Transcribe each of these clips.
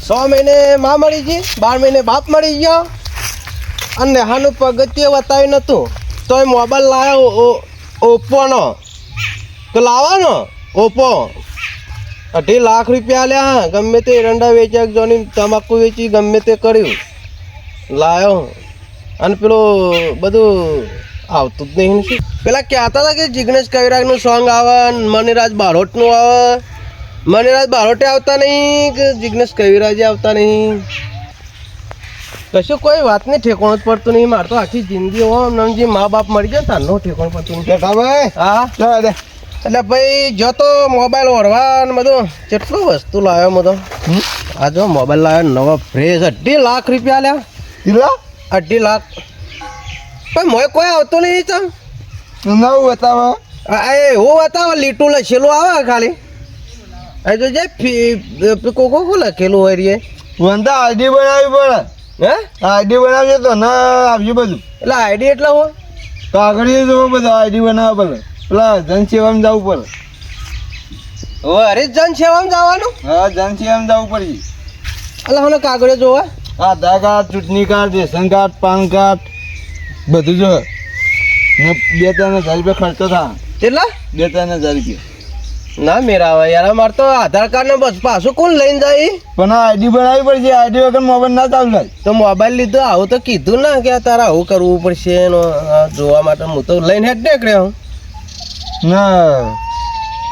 6 મહિને માં મળી ગઈ, 12 મહિને બાપ મળી ગયો અને હાનું પગથિયે બતાવ્યું નતું તોય મોબાઈલ લાવ્યો ઓપ્પોનો તો લાવવાનો ઓપ્પો 2.5 લાખ રૂપિયા લ્યા ગમે તે એરંડા વેચ્યા જોની તમાકુ વેચી ગમે તે કર્યું લાવ્યો અને પેલો બધું આવતું જ નહીં શું પેલા કહેતા હતા કે જિગ્નેશ કવિરાજનું સોંગ આવે મણિરાજ બારોટનું આવે મણિરાજ બારોટે આવતા નહીં કે જિગ્નેશ કવિરાજે આવતા નહીં કશું કોઈ વાત નહીં ઠેકોણ જ પડતું નહીં મારે તો આખી જિંદગી ઓમ નમજી મા બાપ મળી જાય તારનો ઠેકોણ પડતું નહીં ભાઈ હા એટલે ભાઈ જો તો મોબાઈલ ઓરવા ને બધું કેટલું વસ્તુ લાવ્યો બધો આ જો મોબાઈલ લાવ્યો નવો ફ્રેશ 2.5 લાખ રૂપિયા લ્યા 2.5 લાખ પણ મોય કોઈ આવતો નહીં તો નવું બતાવો એવું બતાવો લીટું લખેલું આવે ખાલી એ તો જે કોકો લખેલું હોય રે વંદા આઈડી બનાવવી પડે હે આઈડી બનાવજો તો ના આવજો બધું એટલે આઈડી એટલે હું કાગળ જોવો બધું આઈડી બનાવવા પડે પેલા જનસેવામાં જવું પડે અરે જનસેવામાં જવાનું હા જનસેવામાં જવું પડે એટલે મને કાગળો જોવા આધાર કાર્ડ ચૂંટણી card ration card PAN card બધું જો ને 2-3 હજાર રૂપિયા ખર્ચો થાય કેટલા 2-3 હજાર રૂપિયા ના મેરા આવે યાર મારે તો આધાર કાર્ડ ને બસ પાછું કોણ લઈને જાય પણ આઈડી બનાવવી પડશે આઈડી વગર મોબાઈલ ના ચાલુ થાય તો મોબાઈલ લીધો આવું તો કીધું ના કે તારે આવું કરવું પડશે જોવા માટે હું તો લઈને હેડ નીકળ્યો ના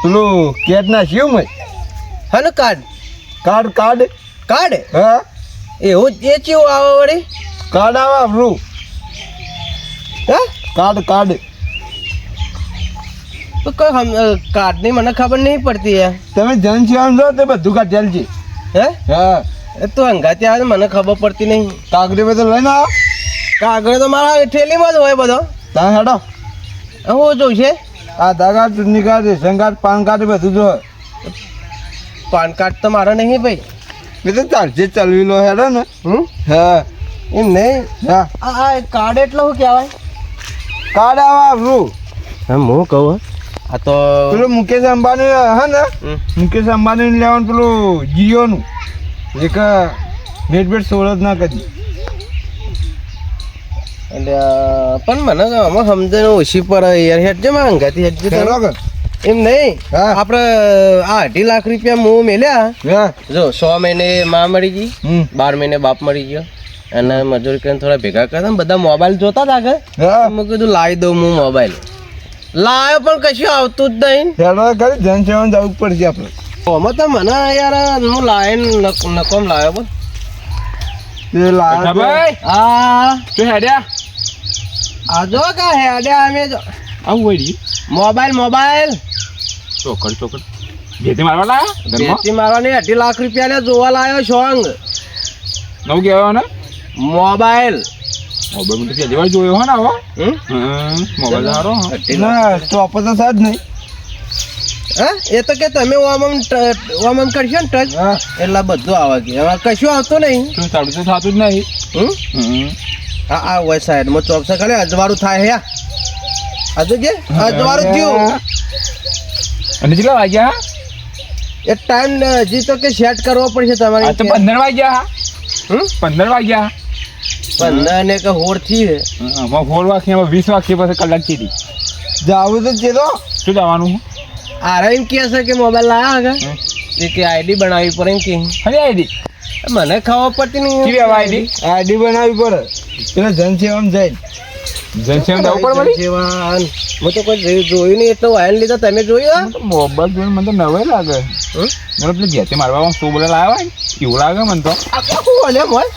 પેલું કેટ ના શિવ મેં હા ને કાર્ડ કાર્ડ કાર્ડ કાર્ડ હા એવું એ કેવું આવે વળી કાર્ડ આવે આપણું હા કાર્ડ કાર્ડ તો કાર્ડની મને ખબર નહીં પડતી યાર તમે જનસેવામાં જો તે બધું કાર્ડ ચાલશે હે હા એ તો હંગાતે આવે મને ખબર પડતી નહીં કાગળે બધું લઈને આવો કાગળે તો મારા થેલીમાં જ હોય બધો ત્યાં હેડો હું જોઈશે આધાર કાર્ડ ચૂંટણી card ration card PAN card બધું જો પાન કાર્ડ તો મારે નહીં ભાઈ એ તો ચાલશે ચાલવી લો હેડો ને હા એમ નહીં હા આ કાર્ડ એટલે શું કહેવાય કાર્ડ આવે આપણું હા હું કહું આ તો પેલું મુકેશ અંબાણી હે ને મુકેશ અંબાણી લેવાનું પેલું જીઓનું એક નેટ બેટ સોળ જ ના કરી એટલે પણ મને આમાં સમજણ ઓછી પડે યાર હેડ છે માંગાતી હેડ છે એમ નહીં આપણે 2.5 લાખ રૂપિયા હું મેલ્યા જો 6 મહિને માં મળી ગઈ 12 મહિને બાપ મળી ગયો અને મજૂરી કરીને થોડા ભેગા કરતા બધા મોબાઈલ જોતા હતા કે મેં કીધું લાવી દઉં હું મોબાઈલ લાવ્યો પણ કશું આવતું જ નહીં કરી જનસેવામાં જવું પડશે આપણે આમાં તો મને યાર હું લાવીને નકોમ લાવ્યો પણ હા તું હેડ્યા આ જો કા હેડ્યા અમે આવું હોય મોબાઈલ મોબાઈલ ચોકડ ભેતી મારવા લાવ્યા ભેતી મારવાની 2.5 લાખ રૂપિયા ને જોવા લાવ્યો સોંગ નવું કહેવાય ને મોબાઈલ મોબાઈલ તો પહેલી વાર જોયો હોય ને આવો મોબાઈલ સારો ના સ્ટોપ તો સાજ નહીં હા એ તો કે તમે ઓમમ કરશો ને ટચ એટલે બધું આવે કે હવે કશું આવતું નહીં સારું તો થતું જ નહીં હા આ હોય સાઈડમાં ચોકસે ખાલી અજવાળું થાય હે હજુ કે અજવાળું થયું અને કેટલા વાગ્યા એક ટાઈમ હજી તો કે સેટ કરવો પડશે તમારે તો 15 વાગ્યા 15 વાગ્યા 15 ને કે હોર થી હે હોર વાગે 20 વાગે પછી કલાક થી જાવું તો ચેલો શું જવાનું આરે એમ કે છે કે મોબાઈલ લાયા હે કે આઈડી બનાવવી પડે એમ કે હરી આઈડી મને ખબર પડતી નહીં કેવી આઈડી બનાવવી પડે પેલા જનસેવામાં જાય જનસેવામાં જવું પડે જનસેવાન હું તો કોઈ જોયું નહીં એટલો વાયર લીધા તમે જોયું મોબાઈલ જોઈને મને તો નવાઈ લાગે મને પેલી ઘેતે મારવા શું બોલે લાવ્યા એવું લાગે મને તો બોલે બોલ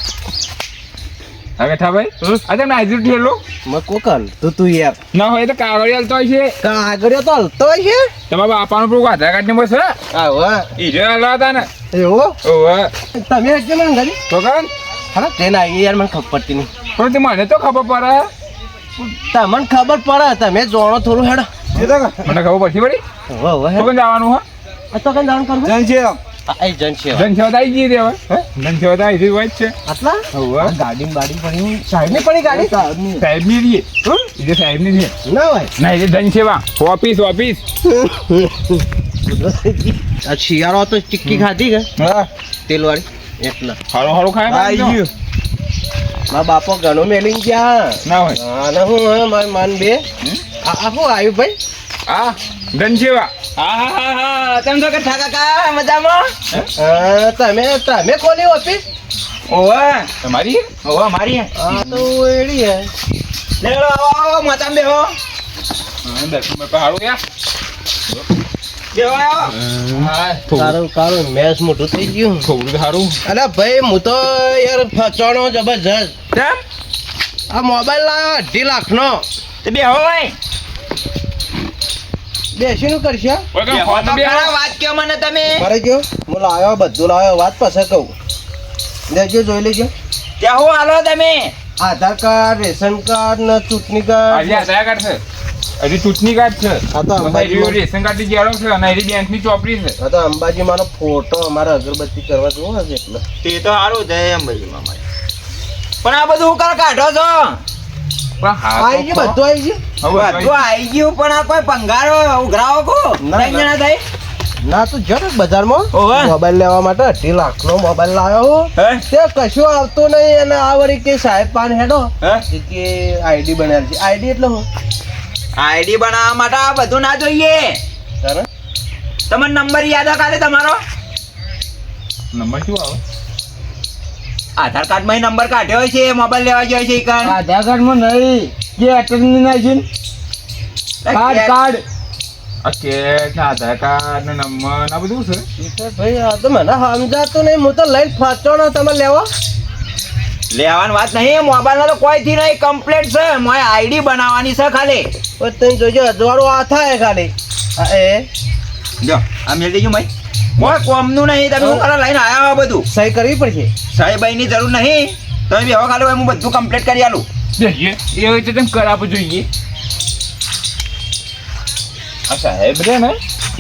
ભાઈ આજે નાઈઝર ઠેલો મેં કોકલ તું યાર ના હોય તો કાગળિયો હલતો હોય છે કાગળિયો તો હલતો હોય છે તમારા બાપાનો પેલું આધાર કાર્ડ નંબર છે હા ઈ જો હલવા હતા ને એવું ઓવે તમે એક જણ ઘરે તો કાન હા ટ્રેન આવી યાર મને ખબર પડતી નહીં પણ તે મને તો ખબર પડે તમને ખબર પડે તમે જોણો થોડું હેડો મને ખબર પડતી પડી ઓવે તો કઈ જવાનું હા તો કઈ જવાનું કરવું જનસેવા જનસેવા આવી ગઈ હવે જનસેવા આવી ગઈ હોય છે આટલા ગાડી બાડી પડી સાહેબ ની પડી ગાડી સાહેબ ની રીએ એ સાહેબ ની છે ના હોય ના એ જનસેવા ઓફિસ આ શિયાળો તો ચીક્કી ખાધી કે હા તેલ વાળી એટલે હારું ખાય આવી ગયું મારા બાપો ઘણું મેલીને ગયા ના હોય અને હું મારી માન બે આ શું આવ્યું ભાઈ આ ગંજેવા હા તમે તો કે ઠાકા કા મજામાં તમે તમે ખોલી ઓફિસ ઓવે તમારી ઓવે મારી હા તો એડી હે લેલો આવો મચામ બેહો દર્શન બાપા હારું યા બેહો આવો તારું તારું મેચ મોટું થઈ ગયું થોડું સારું અરે ભાઈ હું તો યાર ફચવાનો જબરજસ્ત કેમ આ મોબાઈલ લાવ્યો 2.5 લાખનો તે બેહો ભાઈ બેસીનું કરશે બેહો તો ખરા વાત કયો મને તમે મારે ગયો હું લાવ્યો બધું લાવ્યો વાત પાસે કહું લેજો જોઈ લેજો ત્યાં હું હાલો તમે આધાર કાર્ડ રેશન કાર્ડ ને ચૂંટણી કાર્ડ આજે આધાર કાર્ડ છે હજી ચૂંટણી કાર્ડ છે આ તો અંબાજી રેશન કાર્ડ ની જેરો છે અને હજી બેંકની ચોપડી છે આ તો અંબાજી મારો ફોટો અમારે અગરબત્તી કરવા જોવો છે એટલે તે તો સારું છે અંબાજી મામા પણ આ બધું હું કર કાઢો છો પણ હા આવી ગયું બધું આવી ગયું બધું આવી ગયું પણ આ કોઈ ભંગારો ઉઘરાવો કો ના, ત્રણ જણા થઈ ના તો જો ને બજારમાં ઓવે. મોબાઈલ લેવા માટે 2.5 લાખનો મોબાઈલ લાવ્યો હું હે તે કશું આવતું નહીં અને આ વળી કે સાહેબ પાન હેડો હે કે આઈડી બનાવેલ છે આઈડી એટલે હું આઈડી બનાવવા માટે આ બધું ના જોઈએ તારે તમને નંબર યાદ કાઢે તમારો નંબર શું આવે આધાર કાર્ડ માં નંબર કાઢ્યો છે મોબાઈલ લેવા ગયો છે ઈકણ આધાર કાર્ડમાં નહીં જે અટેન્ડ ના છે કાર્ડ આ કે આધાર કાર્ડ ને નંબર આ બધું છે ભાઈ આ તો મને સમજાતું નહીં હું તો લઈને ફાચવાનો તમે લેવા લેવાની વાત નહીં મોબાઈલ તો કોઈ થી નહીં કમ્પ્લીટ છે મોય આઈડી બનાવવાની છે ખાલી પણ તમે જોજો અજવાળું આ થાય ખાલી આ એ જો આ મેળ દેજો ભાઈ કોઈ કોમનું નહીં તમે હું કરવા લઈને આવ્યા હો બધું સહી કરવી પડશે સાહેબાઈની જરૂર નહીં તમે બેહો ખાલી હું બધું કમ્પ્લીટ કરી આલું જોઈએ એ હોય તો તમે કરાવવું જોઈએ આ સાહેબ રે ને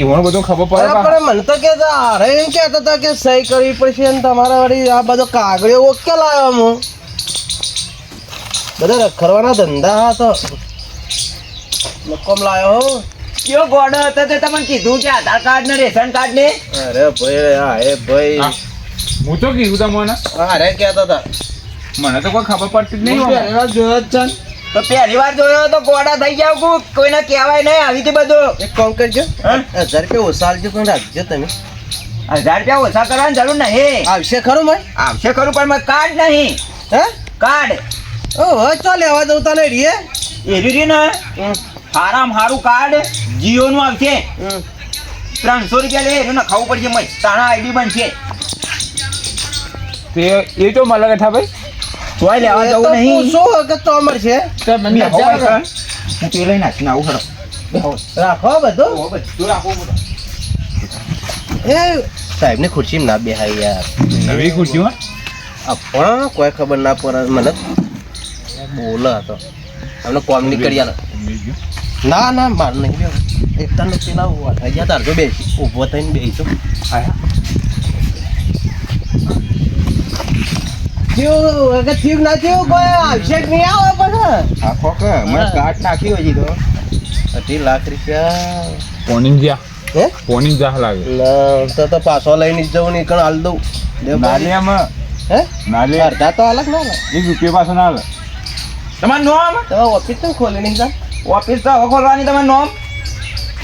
એવાનું બધું ખબર પડે પણ મને તો કે અરે એમ કહેતા હતા કે સહી કરવી પડશે અને તમારે વળી આ બધો કાગળિયો ઓકે લાવ્યો હું બધા રખડવાના ધંધા હા તો નકોમ લાવ્યો હો કયો ગોડો હતો તે તમને કીધું કે આધાર કાર્ડ ને રેશન કાર્ડ ને અરે ભાઈ હા એ ભાઈ હા. હું તો કીધું તમને અરે કહેતા હતા મને તો કોઈ ખબર પડતી જ નહીં હોય. જોયો જ છે ને. તો પહેલી વાર જોયો તો ગોડા થઈ જાવ કોઈને કહેવાય નહીં આવી હતી બધું એક કામ કરજો હા? 1000 રૂપિયા ઓછા આલજો પણ રાખજો તમે 1000 રૂપિયા ઓછા કરવાની જરૂર નહીં આવશે ખરું ભાઈ આવશે ખરું પણ મારે કાર્ડ નહીં હે કાર્ડ ઓહો ચાલ લેવા દઉં તને રીએ એરી રી ને હારામ હારું કાર્ડ જીઓ નું આવશે 300 રૂપિયા લે એનું ખાવું પડશે મય તાણા આઈડી બનશે તે એ તો મને બેઠા ભાઈ તોય લેવા જવું નહીં શું કે તો મળશે તો મને બેહો ખબર ભાઈ કણ. હું તે લઈને આવીને આવું ખરો બેહો રાખો બધું બધું રાખવું બધું એ સાહેબ ની ખુરશી ના બેહાય યાર નવી ખુરશી માં પણ કોઈ ખબર ના પડે મને બોલો હતો અમને કોમ ની કરી આલો ના ના માર નહીં બેહો એક તને પેલા વાઠા ગયા તાર જો બેસી ઊભો થઈને બેસી થયું અગર થયું ના થયું કોઈ આવશે કે નહીં આવે પણ આખો કે મને કાર્ડ નાખી હોય તો 2.5 લાખ રૂપિયા પોણી જા હે પોણી જા લાગે ના તો પાછો લઈને જ જવું નહીં કણ હાલ દઉં નાલે આમાં હે નાલે અડધા તો અલગ ના લે 1 રૂપિયા પાછો ના લે તમારું નામ તો ઓફિસ તો ખોલી નહીં જા ઓફિસ તો હવે ખોલવાની તમારું નામ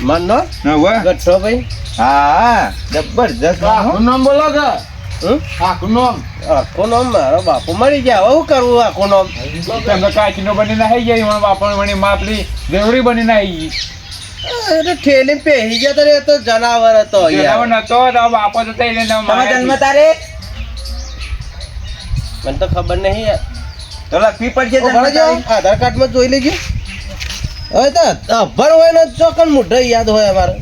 મન નો ગઠ્ઠો ભાઈ હા જબરજસ્ત આખું નામ બોલો કે આખું નામ આખું નામ મારો બાપુ મરી ગયા હવે શું કરવું આખું નામ તમે કાચીનો બનીને આવી જાય એમાં બાપણ વણી માપલી જરૂરી બનીને આવી અરે ઠેલી પહેરી ગયા તો એ તો જનાવર હતો જનાવર યાર નતો તો બાપો તો થઈ લઈને તમારા જન્મ તારીખ મને તો ખબર નહીં યાર તો લખવી પડશે ઓ, ભણે જો, આધાર કાર્ડ માં જોઈ લેજો હવે તો અભર હોય ને ચોકન મુઢે યાદ હોય અમારે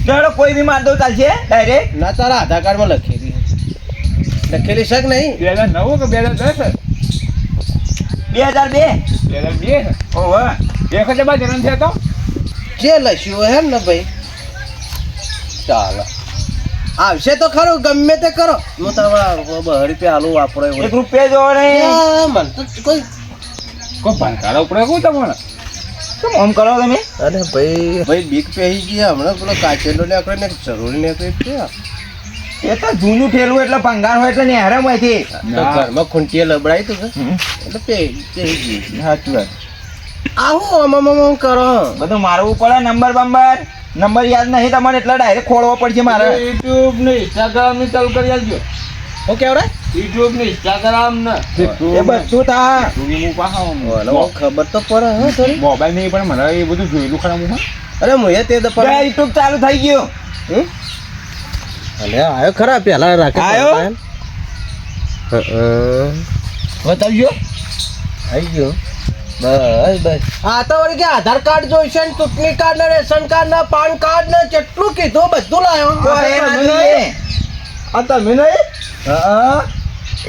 ચાલો કોઈ બી માર દઉં ચાલશે ડાયરેક્ટ ના તારા આધાર કાર્ડ માં લખેલી શક નહીં 2009 કે 2010 2002 2002 ઓહો એક જ બાદ જન્મ થયો તો જે લખ્યું હે ને ભાઈ ચાલો આવશે તો ખરું ગમે તે કરો હું તમારા 2 રૂપિયા હાલું વાપરો એક રૂપિયા જો નહીં મને તો કોઈ કોઈ ભણકારા ઉપર કહું તમને શું આમ કરો તમે અરે ભાઈ બીક પહેરી ગયા હમણાં પેલો કાચેલો ને આપણે જરૂરી ને એ તો જૂનું ઠેલું એટલે ભંગાર હોય એટલે નેહરમ હોય છે. તો ઘરમાં ખૂંટીએ લબડાય તો કે એટલે તે સાચી વાત. આવું આમાં કરો બધું મારવું પડે. નંબર યાદ નહીં તમારે એટલે ડાયરેક્ટ ખોળવો પડશે મારે. યુટ્યુબ ને ઇન્સ્ટાગ્રામ ને ચાલુ કરી આલજો. હું કેવડાય યુટ્યુબ ને ઇન્સ્ટાગ્રામ ને એ બધું થા. ખબર તો પડે હા થોડી. મોબાઈલ નહીં પણ મને એ બધું જોયેલું ખરા હું. અરે હું તે તો પડે યુટ્યુબ ચાલુ થઈ ગયું. અલે આયો ખરા પેલા રાખે આયો? બતાવજો આવી ગયો બસ આ તો વળી કે આધાર કાર્ડ જોઈશે ને ચૂંટણી કાર્ડ ને રેશન કાર્ડ ને પાન કાર્ડ ને કેટલું કીધું બધું લાયો કોઈ નથી. આ તમે નહીં હા.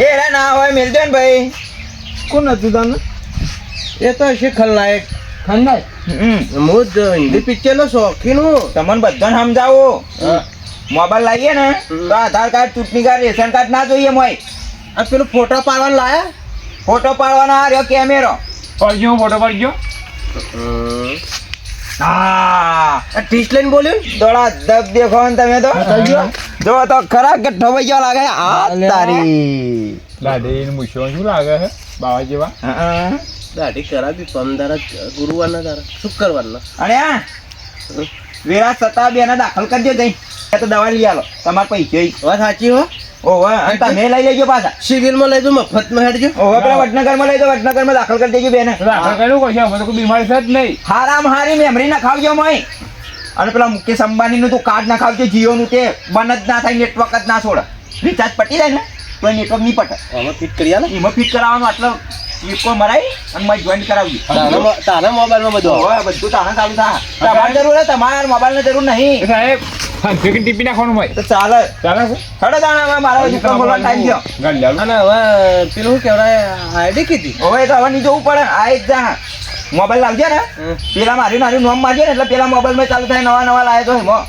એ રે ના હોય મેલજો ને ભાઈ. કોણ હતું તને એ તો હશે ખલનાયક ખંડાય. હું જ હિન્દી પિક્ચર નો શોખીન હું તમને બધાને સમજાવો. મોબાઈલ લાવીએ ને તો આધાર કાર્ડ ચૂંટણી કાર્ડ રેશન કાર્ડ ના જોઈએ મોય. આ પેલું ફોટો પાડવાનું લાયા ફોટો પાડવાનો આ રહ્યો કેમેરો. પડજો ફોટો પડજો. હા ટીચ લઈને બોલ્યું ને દોડા દબ દેખો ને તમે તો. જો તો ખરા કે ઠવાઈ ગયો લાગે. આ તારી દાદી મૂછો શું લાગે છે બાવા જેવા. દાઢી કરાવી પમદાર ગુરુવારના દારા શુક્રવારના અને આ વેરા સતા બેને દાખલ કરજો જઈ. તો દવા લઈ આલો તમારે પૈસા. વાત સાચી હો ઓહો અને તમે લઈ લેજો પાછા. સિવિલમાં લઈ જાઉં મફતમાં હેડજો ઓહો પેલા વડનગરમાં લઈ જાઓ. વડનગરમાં દાખલ કરી દેજો બેને. દાખલ કર્યું કોઈ છે અમે તો કોઈ બીમારી છે જ નહીં. હારામ હારી મેમરી ના ખાવજો મોય. અને પેલા મુકેશ અંબાણીનું તું કાર્ડ ના ખાવજો. જીઓનું તે બંધ જ ના થાય, નેટવર્ક જ ના છોડે. રિચાર્જ પટી જાય ને તો નેટવર્ક નહીં પટે. આમાં ફિટ કરી આલે એમાં ફિટ કરાવવાનું આટલો ઈકો મરાઈ અને મેં જોઈન કરાવજો. તારા મોબાઈલમાં બધું ઓહો બધું તાણે ચાલુ થાય. તમારે જરૂર હે, તમારે મોબાઈલની જરૂર નહીં. એ સાહેબ સેકન્ડ ટીપી નાખવાનું હોય. તો ચાલે. ચાલે છે હડો તાણે હવે મારા દુકાન ખોલવાનો ટાઈમ ગયો. ગાડી લાવું. અને હવે પેલું શું કહેવાય આઈડી કીધી હવે તો હવે નહીં જોવું પડે. આ જ જા મોબાઈલ લાવજે ને પેલા મારી નોમ મારજે ને એટલે પેલા મોબાઈલમાં ચાલુ થાય. નવા લાવે તો એમાં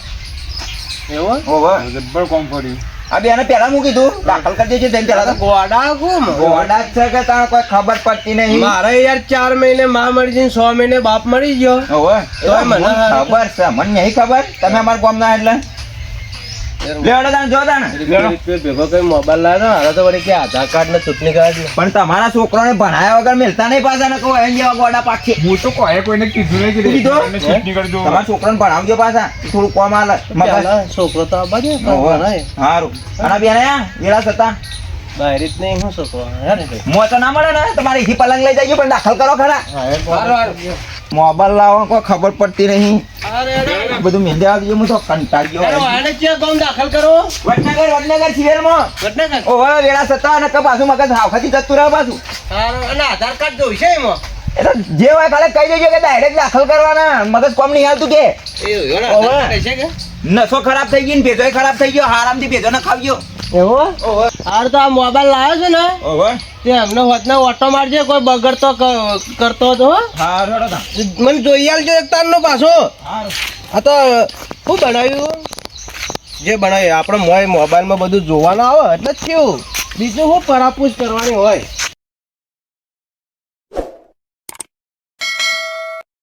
એવું ઓહો જબ્બર કોમ કર્યું. આ બેને પેલા મૂકી દઉં દાખલ કરી દેજો. તેમ પેલા તો ગોડા કોમ ગોડા જ છે કે તારે કોઈ ખબર પડતી નહીં. મારે યાર 4 મહિને માં મળી જઈને 6 મહિને બાપ મળી ગયો ઓહો તોય મને ખબર છે. મને નહીં ખબર. તમે અમારા ગામના એટલે લેવડો તાણ જો તાણ. ભેગો કઈ મોબાઈલ લાવ્યો હારે તો વળી કે આધાર કાર્ડ ને ચૂંટણી કાર્ડ ને પણ તમારા છોકરાને ભણાયા વગર મેલતા નહીં પાછા ને કોઈ જેવા ગોડા પાકે. હું તો કોઈને કીધું નહીં કે કીધું? એને ચૂંટણી કરજો. તમારા છોકરાને ભણાવજો પાછા. થોડું કોમ આલે મગજ. પેલા છોકરો તો આ બાજુ હારું. અને બેને વેળા થતા બહાર જ નહીં હું છોકરો મોં તો ના મળે ને તમારે એથી પલંગ લઈ જજો પણ દાખલ કરો ખરા. મોબાઈલ લાવો કોઈ ખબર પડતી નહીં. બધું મેંદે આવજો. હું તો કંટાળી ગયો. દાખલ કરો વડનગર સિવિલમાં. ઓહો વેળા થતા અને પાછું મગજ હાવખાથી જતું રહે પાછું. અને આધાર કાર્ડ જોઈશે એમાં એટલે જે હોય કાલે કહી દેજો કે ડાયરેક્ટ દાખલ કરવાના. મગજ કોમ નહીં હાલતું કે નસો ખરાબ થઈ ગઈ ને ભેજો ખરાબ થઈ ગયો. આરામથી ભેજો ને ખાવજો. એવું હાર તો આ મોબાઈલ લાવ્યો છે ને ઓહો તે એમને હોતને ઓટો મારજે કોઈ બગડતો કરતો હતો હા રોડો તા. મને જોઈ આલજો એક તારનો પાછો. આ તો શું બનાવ્યું જે બનાવ્યું આપણે મોબાઈલમાં બધું જોવાનું આવે એટલે જ થયું. બીજું શું પરાપૂછ કરવાની હોય.